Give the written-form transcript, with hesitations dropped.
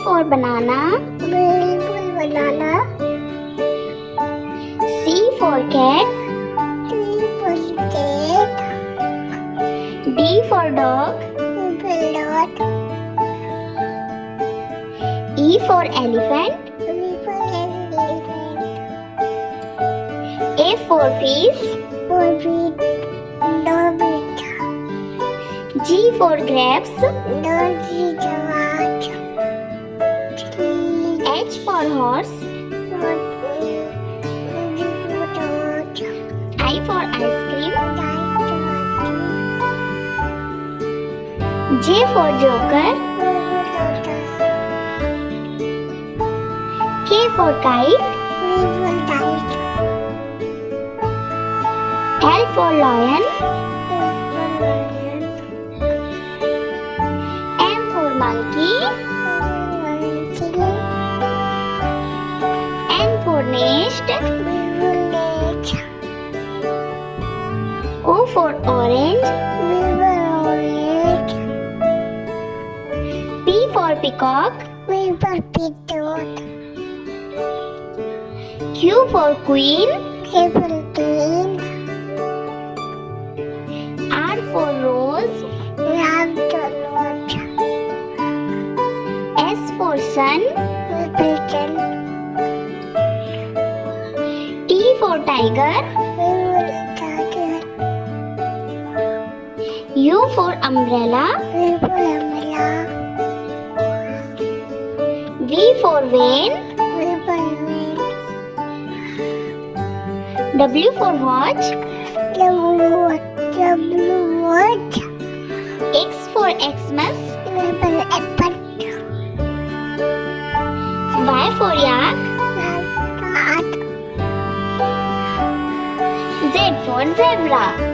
for banana. B for banana. C for cat. C for cat. D for dog. E for dog. E for elephant. E for elephant. A for fish. For fish. No fish. G for grapes. No fish. H for horse. I for ice cream. J for joker. K for kite. L for lion. M for monkey. N for nest. O for orange. P for peacock. Q for queen. R for rose. S for sun. T for tiger. U for umbrella. V for van. W for watch. X for Xmas. Y for yak. Z for zebra.